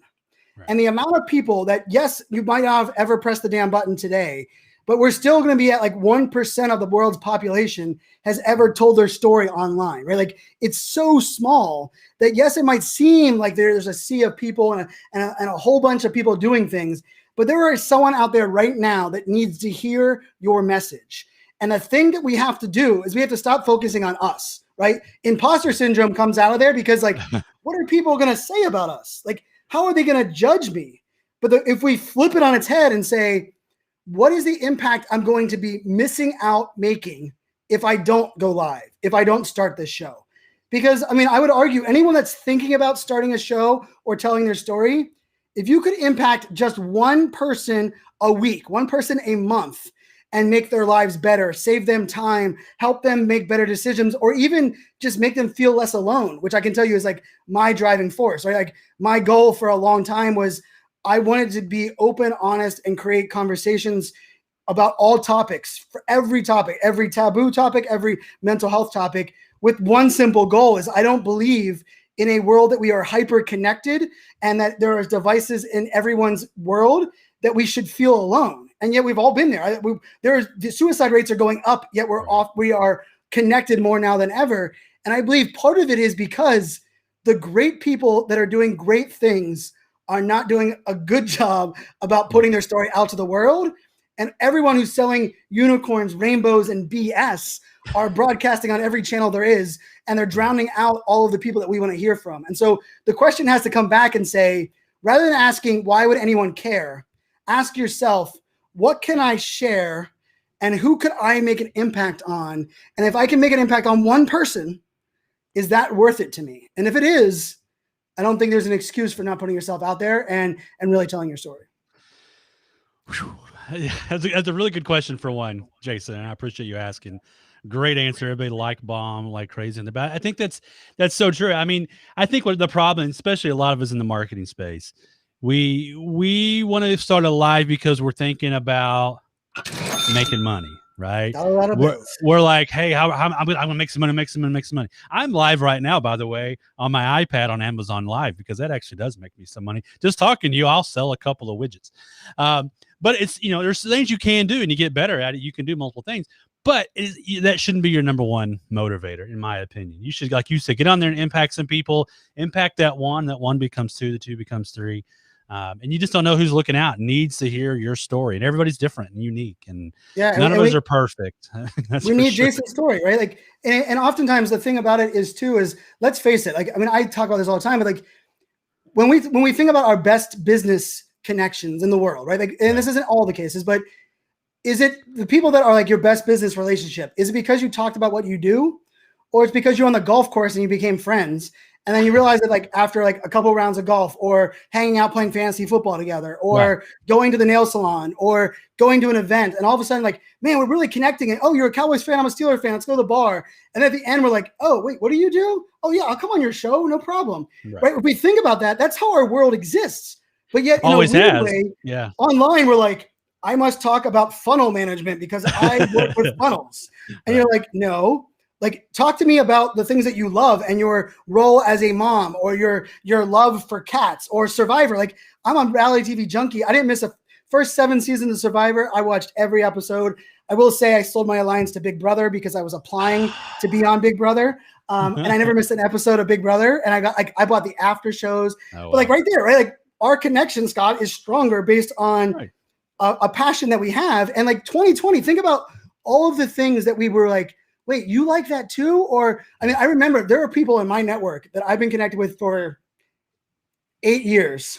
Right. And the amount of people that, yes, you might not have ever pressed the damn button today, but we're still going to be at like 1% of the world's population has ever told their story online, right? Like it's so small that yes, it might seem like there's a sea of people and a whole bunch of people doing things, but there is someone out there right now that needs to hear your message. And the thing that we have to do is we have to stop focusing on us, right? Imposter syndrome comes out of there because like, what are people going to say about us? Like, how are they going to judge me? But if we flip it on its head and say, what is the impact I'm going to be missing out making if I don't go live, if I don't start this show? Because I mean, I would argue anyone that's thinking about starting a show or telling their story, if you could impact just one person a week, one person a month, and make their lives better, save them time, help them make better decisions, or even just make them feel less alone, which I can tell you is like my driving force, right? Like my goal for a long time was I wanted to be open, honest, and create conversations about all topics, for every topic, every taboo topic, every mental health topic, with one simple goal is I don't believe in a world that we are hyper connected and that there are devices in everyone's world that we should feel alone. And yet we've all been there. The suicide rates are going up, yet we are connected more now than ever. And I believe part of it is because the great people that are doing great things are not doing a good job about putting their story out to the world. And everyone who's selling unicorns, rainbows, and BS are broadcasting on every channel there is, and they're drowning out all of the people that we want to hear from. And so the question has to come back and say, rather than asking, why would anyone care? Ask yourself, what can I share and who could I make an impact on? And if I can make an impact on one person, is that worth it to me? And if it is, I don't think there's an excuse for not putting yourself out there and really telling your story. That's a really good question for one, Jason, and I appreciate you asking. Great answer. Everybody like bomb like crazy in the back. I think that's so true. I mean, I think what the problem, especially a lot of us in the marketing space, we want to start a live because we're thinking about making money, right? We're like, hey, I'm gonna make some money. I'm live right now, by the way, on my iPad on Amazon Live because that actually does make me some money. Just talking to you, I'll sell a couple of widgets. But it's, there's things you can do and you get better at it. You can do multiple things, but that shouldn't be your number one motivator, in my opinion. You should, like you said, get on there and impact some people, impact that one becomes two, the two becomes three. And you just don't know who's looking out, needs to hear your story, and everybody's different and unique, and none of us are perfect. We need Jason's story, right? Like, and oftentimes the thing about it is let's face it. Like, I mean, I talk about this all the time, but like when we think about our best business connections in the world, right? Like, and this isn't all the cases, but is it the people that are like your best business relationship? Is it because you talked about what you do, or it's because you're on the golf course and you became friends? And then you realize that like after like a couple of rounds of golf or hanging out playing fantasy football together or going to the nail salon or going to an event, and all of a sudden like, man, we're really connecting. And oh, you're a Cowboys fan, I'm a Steelers fan. Let's go to the bar. And at the end, we're like, oh, wait, what do you do? Oh yeah, I'll come on your show. No problem. Right? If we think about that, that's how our world exists. But yet in a weird way, online, we're like, I must talk about funnel management because I work with funnels. And you're like, no. Like, talk to me about the things that you love and your role as a mom or your love for cats or Survivor. Like, I'm a reality TV junkie. I didn't miss a first 7 seasons of Survivor. I watched every episode. I will say I sold my alliance to Big Brother because I was applying to be on Big Brother. And I never missed an episode of Big Brother. And I bought the after shows. But like right there, right? Like our connection, Scott, is stronger based on a passion that we have. And like 2020, think about all of the things that we were like, wait, you like that too? Or, I mean, I remember there are people in my network that I've been connected with for 8 years.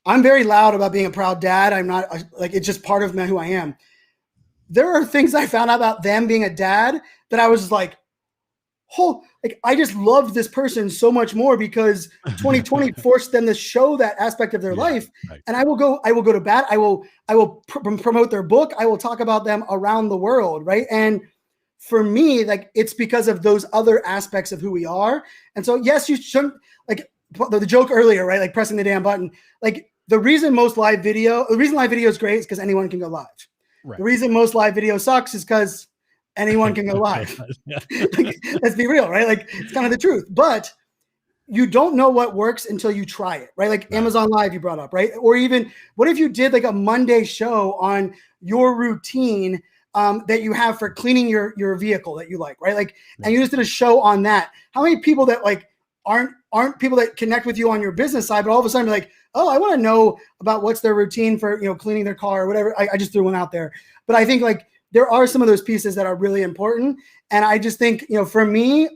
I'm very loud about being a proud dad. I'm not like, it's just part of who I am. There are things I found out about them being a dad that I was like, I just loved this person so much more because 2020 forced them to show that aspect of their life. Right. And I will go to bat. I will promote their book. I will talk about them around the world. Right. And for me, like, it's because of those other aspects of who we are. And so, yes, you shouldn't, like the joke earlier, right? Like pressing the damn button. Like the reason live video is great is because anyone can go live. Right. The reason most live video sucks is because anyone can go live. Like, let's be real, right? Like, it's kind of the truth. But you don't know what works until you try it, right? Like Amazon Live you brought up, right? Or even what if you did like a Monday show on your routine that you have for cleaning your vehicle that you like, right? Like, and you just did a show on that. How many people that like aren't people that connect with you on your business side, but all of a sudden you're like, oh, I want to know about what's their routine for, cleaning their car or whatever. I just threw one out there. But I think like there are some of those pieces that are really important. And I just think, for me,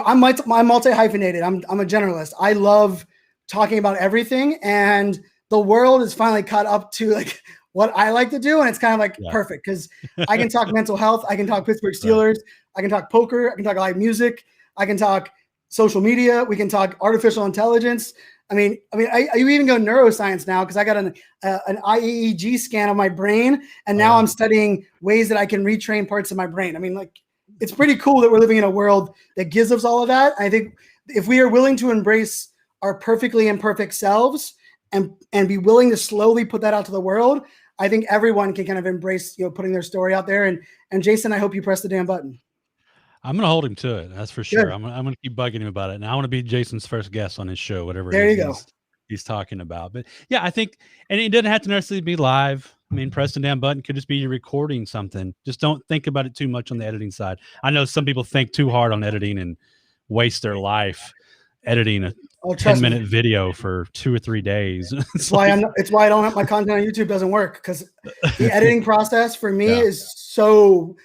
I'm multi-hyphenated. I'm a generalist. I love talking about everything. And the world is finally caught up to like what I like to do. And it's kind of like perfect because I can talk mental health. I can talk Pittsburgh Steelers. I can talk poker. I can talk live music. I can talk social media. We can talk artificial intelligence. I even go neuroscience now because I got an IEEG scan of my brain. And now I'm studying ways that I can retrain parts of my brain. It's pretty cool that we're living in a world that gives us all of that. I think if we are willing to embrace our perfectly imperfect selves and be willing to slowly put that out to the world, I think everyone can kind of embrace, putting their story out there. And Jason, I hope you press the damn button. I'm going to hold him to it. That's for sure. I'm going to keep bugging him about it. And I want to be Jason's first guest on his show, whatever he's talking about. But yeah, I think, and it doesn't have to necessarily be live. Press the damn button could just be you recording something. Just don't think about it too much on the editing side. I know some people think too hard on editing and waste their life editing a 10-minute video for 2 or 3 days. It's why I don't have my content on YouTube doesn't work, because the editing process for me is so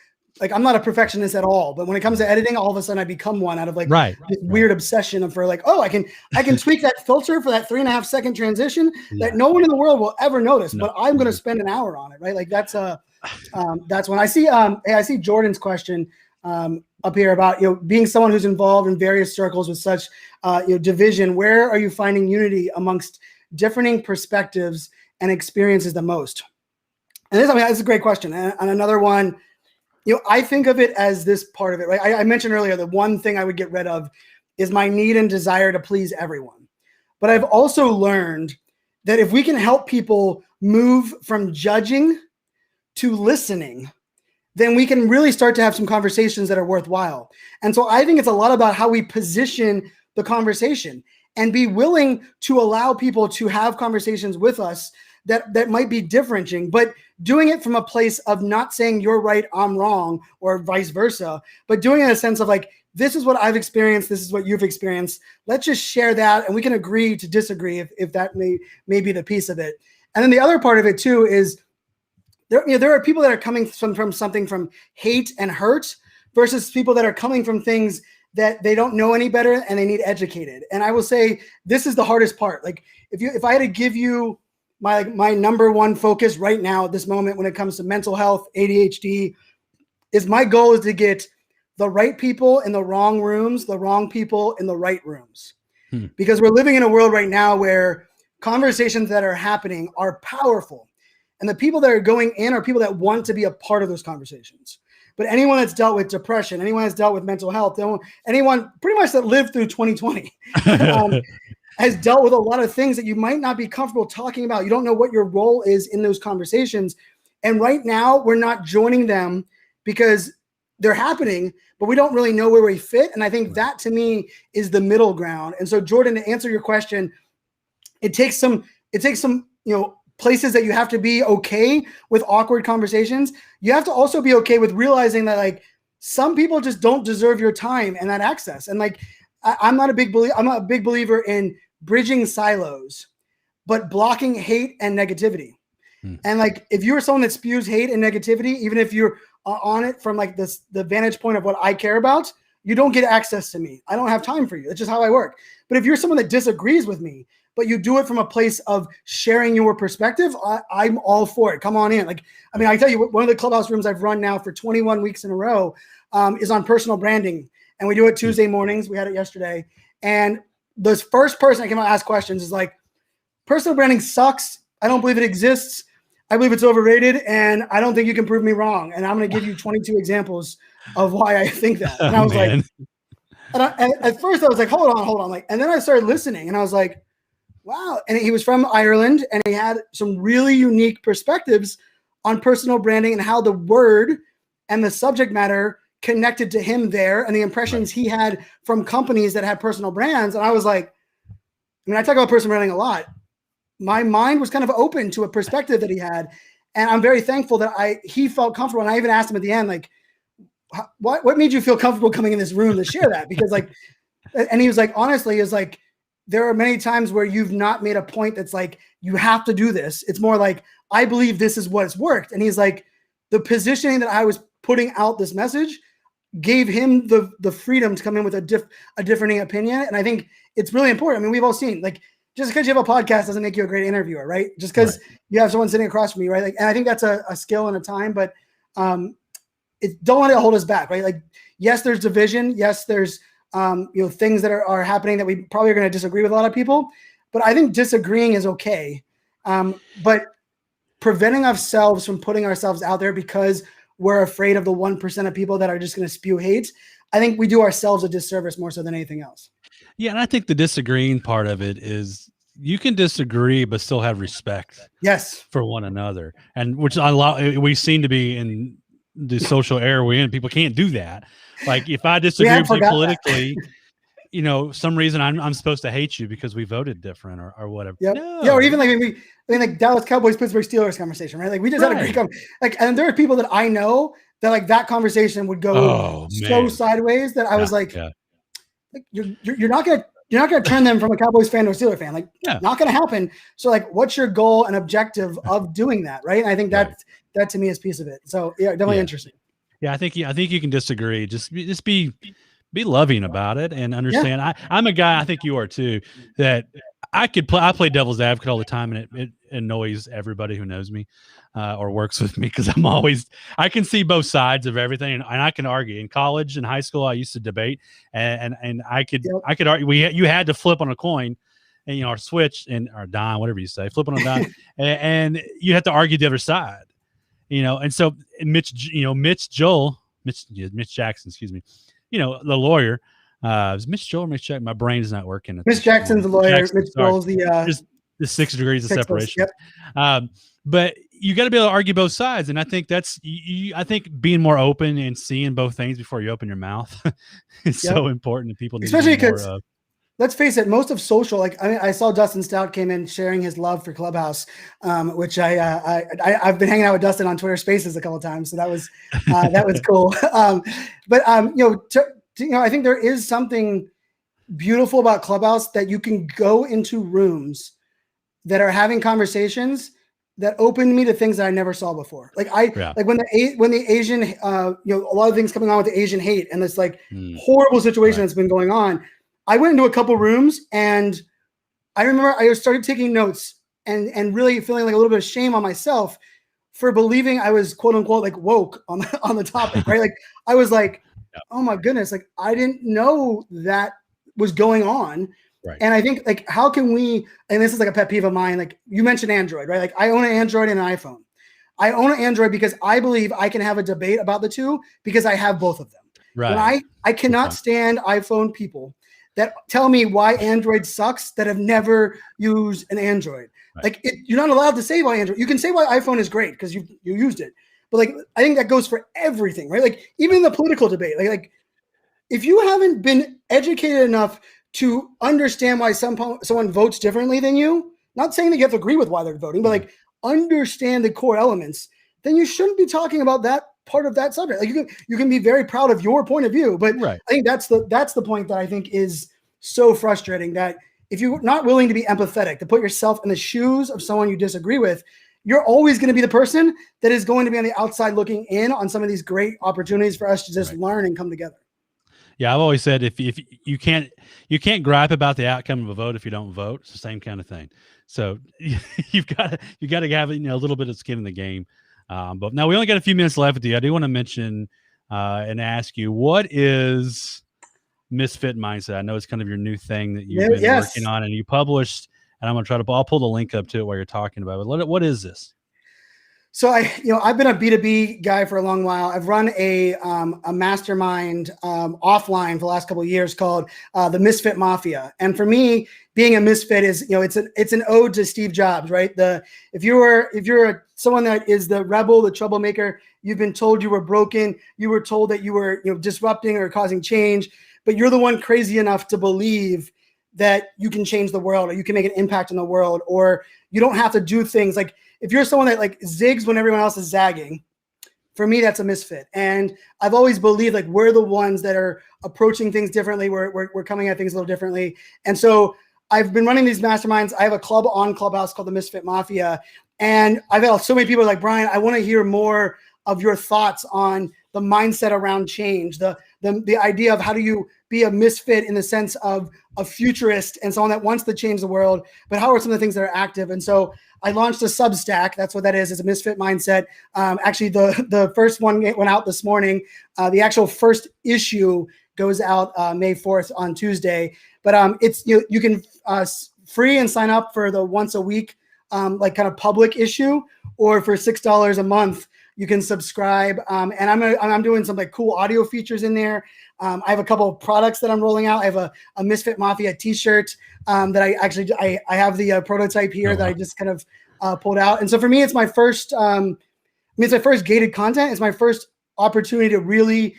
like, I'm not a perfectionist at all, but when it comes to editing, all of a sudden I become one out of like this weird obsession of like, oh, I can tweak that filter for that 3.5 second transition that no one in the world will ever notice, but I'm going to spend an hour on it. Right. Like that's when I see, I see Jordan's question up here about, being someone who's involved in various circles with such, division. Where are you finding unity amongst differing perspectives and experiences the most? And this, that's a great question. And another one, I think of it as this part of it, right? I mentioned earlier, the one thing I would get rid of is my need and desire to please everyone. But I've also learned that if we can help people move from judging to listening, then we can really start to have some conversations that are worthwhile. And so I think it's a lot about how we position the conversation and be willing to allow people to have conversations with us that might be differentiating, but doing it from a place of not saying you're right, I'm wrong, or vice versa, but doing it in a sense of like, this is what I've experienced, this is what you've experienced. Let's just share that, and we can agree to disagree if that may be the piece of it. And then the other part of it too is there are people that are coming from something from hate and hurt versus people that are coming from things that they don't know any better and they need educated. And I will say this is the hardest part. Like if I had to give you my number one focus right now at this moment when it comes to mental health, ADHD, is my goal is to get the right people in the wrong rooms, the wrong people in the right rooms. Because we're living in a world right now where conversations that are happening are powerful. And the people that are going in are people that want to be a part of those conversations. But anyone that's dealt with depression, anyone that's dealt with mental health, anyone pretty much that lived through 2020, has dealt with a lot of things that you might not be comfortable talking about. You don't know what your role is in those conversations. And right now we're not joining them because they're happening, but we don't really know where we fit. And I think that to me is the middle ground. And so Jordan, to answer your question, it takes some, places that you have to be okay with awkward conversations. You have to also be okay with realizing that like some people just don't deserve your time and that access. And like, I'm not a big believer in bridging silos, but blocking hate and negativity. And like, if you're someone that spews hate and negativity, even if you're on it from like the vantage point of what I care about, you don't get access to me. I don't have time for you. That's just how I work. But if you're someone that disagrees with me, but you do it from a place of sharing your perspective, I'm all for it. Come on in. Like, I tell you, one of the clubhouse rooms I've run now for 21 weeks in a row is on personal branding. And we do it Tuesday mornings. We had it yesterday. And this first person that came out and asked questions is like, personal branding sucks. I don't believe it exists. I believe it's overrated. And I don't think you can prove me wrong. And I'm going to give you 22 examples of why I think that. And I was like, and at first I was like, hold on. Like, and then I started listening and I was like, wow. And he was from Ireland and he had some really unique perspectives on personal branding and how the word and the subject matter connected to him there and the impressions he had from companies that had personal brands. And I was like, I mean, I talk about personal branding a lot. My mind was kind of open to a perspective that he had. And I'm very thankful that he felt comfortable. And I even asked him at the end, like, what made you feel comfortable coming in this room to share that? Because like, and he was like, honestly, he was like, there are many times where you've not made a point that's like, you have to do this. It's more like, I believe this is what's worked. And he's like, the positioning that I was putting out this message gave him the freedom to come in with a differing opinion. And I think it's really important. I mean, we've all seen, like, just because you have a podcast doesn't make you a great interviewer, right? Just because you have someone sitting across from you, right? Like, and I think that's a skill and a time, but don't let it hold us back, right? Like, yes, there's division. Yes, there's things that are happening that we probably are going to disagree with a lot of people, but I think disagreeing is okay. But preventing ourselves from putting ourselves out there because we're afraid of the 1% of people that are just going to spew hate, I think we do ourselves a disservice more so than anything else. Yeah, and I think the disagreeing part of it is you can disagree but still have respect. Yes, for one another, and which we seem to be in the social era we're in. People can't do that. Like if I disagree with you politically, some reason I'm supposed to hate you because we voted different or whatever. Yep. No. Yeah, or even like like Dallas Cowboys Pittsburgh Steelers conversation, right? Like we just had a great and there are people that I know that like that conversation would go so sideways that I was like, you're not gonna turn them from a Cowboys fan to a Steelers fan. Like not gonna happen. So like what's your goal and objective of doing that, right? And I think that to me is a piece of it. So yeah, definitely interesting. Yeah, I think you can disagree. Just be loving about it and understand. I'm a guy, I think you are too, that I play devil's advocate all the time, and it annoys everybody who knows me or works with me because I can see both sides of everything, and I can argue. In college and high school, I used to debate, and I could argue. You had to flip on a coin, and or switch or dime, whatever you say, flip on a dime, and you have to argue the other side. And so Mitch Jackson, excuse me, the lawyer, is Mitch Joel or Mitch Jackson? My brain is not working. Mitch Jackson's the lawyer. Mitch Joel's the 6 degrees of separation. Yep. But you got to be able to argue both sides. And I think I think being more open and seeing both things before you open your mouth is so important. And people need especially because let's face it, most of social, like I saw Dustin Stout came in sharing his love for Clubhouse, which I've been hanging out with Dustin on Twitter Spaces a couple of times, so that was cool. But I think there is something beautiful about Clubhouse that you can go into rooms that are having conversations that opened me to things that I never saw before. Like when the Asian, a lot of things coming on with the Asian hate and this like horrible situation that's been going on. I went into a couple rooms and I remember I started taking notes and really feeling like a little bit of shame on myself for believing I was quote unquote like woke on the topic, right? Like I was like, oh my goodness, like I didn't know that was going on. Right. And I think like how can we, and this is like a pet peeve of mine, like you mentioned Android, right? Like I own an Android and an iPhone. I own an Android because I believe I can have a debate about the two because I have both of them. Right. And I cannot stand iPhone people that tell me why Android sucks that have never used an Android. Right. Like you're not allowed to say why Android. You can say why iPhone is great because you used it. But like I think that goes for everything, right? Like even the political debate, like if you haven't been educated enough to understand why someone votes differently than you, not saying that you have to agree with why they're voting, but like understand the core elements, then you shouldn't be talking about that part of that subject. Like you can be very proud of your point of view, but I think that's the point that I think is so frustrating, that if you're not willing to be empathetic, to put yourself in the shoes of someone you disagree with, you're always going to be the person that is going to be on the outside looking in on some of these great opportunities for us to just learn and come together. Yeah, I've always said if you can't gripe about the outcome of a vote if you don't vote. It's the same kind of thing. So you got to have a little bit of skin in the game. But now we only got a few minutes left with you. I do want to mention and ask you, what is Misfit Mindset? I know it's kind of your new thing that you've been working on, and you published. And I'm going to I'll pull the link up to it while you're talking about it. What is this? So I've been a B2B guy for a long while. I've run a mastermind offline for the last couple of years called the Misfit Mafia. And for me, being a misfit is, it's an ode to Steve Jobs, right? If you're someone that is the rebel, the troublemaker, you've been told you were broken, you were told that you were disrupting or causing change, but you're the one crazy enough to believe that you can change the world, or you can make an impact in the world, or you don't have to do things like, if you're someone that like zigs when everyone else is zagging, for me, that's a misfit. And I've always believed like we're the ones that are approaching things differently. We're coming at things a little differently. And so I've been running these masterminds. I have a club on Clubhouse called the Misfit Mafia. And I've had so many people like, Brian, I want to hear more of your thoughts on the mindset around change, the idea of how do you be a misfit in the sense of a futurist and someone that wants to change the world, but how are some of the things that are active? And so I launched a Substack. That's what that is. It's a misfit mindset. Actually, the first one went out this morning. The actual first issue goes out May 4th on Tuesday. But it's you can free and sign up for the once a week like kind of public issue, or for $6 a month you can subscribe. And I'm doing some like cool audio features in there. I have a couple of products that I'm rolling out. I have a Misfit Mafia t-shirt that I have the prototype here that I just kind of pulled out. And so for me, it's my first, it's my first gated content. It's my first opportunity to really,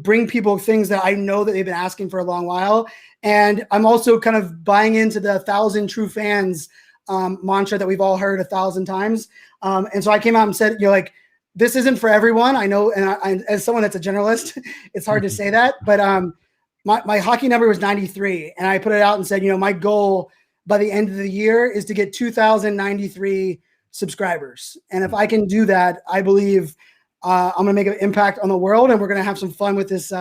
bring people things that I know that they've been asking for a long while. And I'm also kind of buying into the 1,000 true fans mantra that we've all heard 1,000 times. And so I came out and said, this isn't for everyone. I know, and I, as someone that's a generalist, it's hard to say that, but my hockey number was 93, and I put it out and said, my goal by the end of the year is to get 2,093 subscribers. And if I can do that, I believe I'm going to make an impact on the world, and we're going to have some fun with this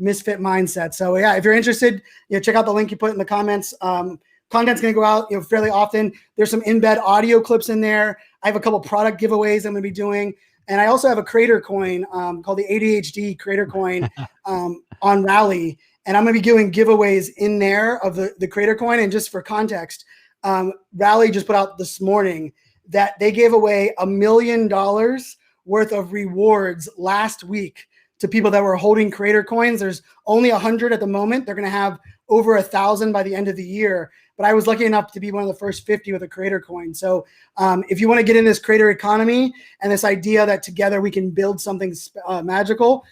misfit mindset. So yeah, if you're interested, check out the link you put in the comments. Content's going to go out, fairly often. There's some embed audio clips in there. I have a couple product giveaways I'm going to be doing. And I also have a creator coin called the ADHD creator coin on Rally. And I'm going to be doing giveaways in there of the creator coin. And just for context, Rally just put out this morning that they gave away $1 million worth of rewards last week to people that were holding creator coins. There's only 100 at the moment. They're going to have over 1,000 by the end of the year. But I was lucky enough to be one of the first 50 with a creator coin. So if you want to get in this creator economy and this idea that together we can build something magical,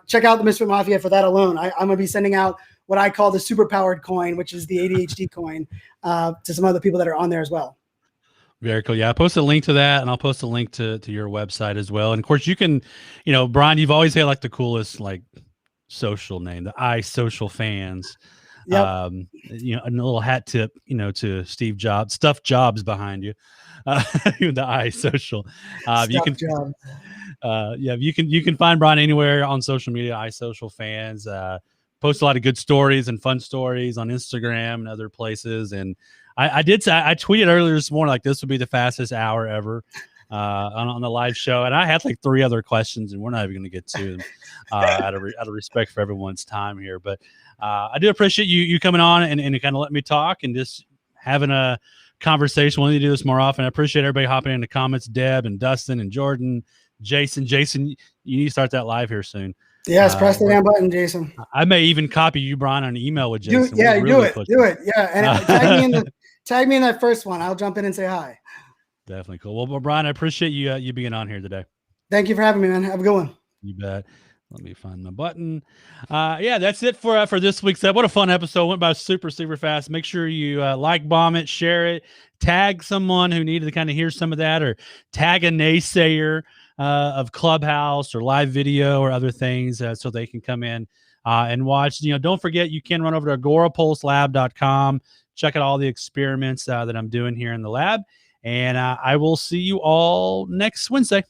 check out the Misfit Mafia for that alone. I'm going to be sending out what I call the superpowered coin, which is the ADHD coin, to some other people that are on there as well. Very cool. Yeah, I post a link to that, and I'll post a link to your website as well. And of course, you can, Brian, you've always had like the coolest like social name, the iSocial Fans. Yep. A little hat tip, to Steve Jobs, stuffed Jobs behind you. The iSocial. You can find Brian anywhere on social media. iSocial Fans. Post a lot of good stories and fun stories on Instagram and other places. And I tweeted earlier this morning like this would be the fastest hour ever on the live show, and I had like 3 other questions, and we're not even going to get to them out of respect for everyone's time here. But I do appreciate you coming on and kind of letting me talk and just having a conversation. We need to do this more often. I appreciate everybody hopping in the comments. Deb and Dustin and Jordan, Jason, you need to start that live here soon. Yes, press the damn button, Jason. I may even copy you, Brian, on an email with Jason. Do it. Yeah, and tag me in that first one. I'll jump in and say hi. Definitely cool. Well, Brian, I appreciate you being on here today. Thank you for having me, man. Have a good one. You bet. Let me find my button. Yeah, that's it for this week's episode. What a fun episode. Went by super fast. Make sure you like, bomb it, share it, tag someone who needed to kind of hear some of that, or tag a naysayer of Clubhouse or live video or other things so they can come in and watch. Don't forget, you can run over to agorapulselab.com. Check out all the experiments that I'm doing here in the lab. And I will see you all next Wednesday.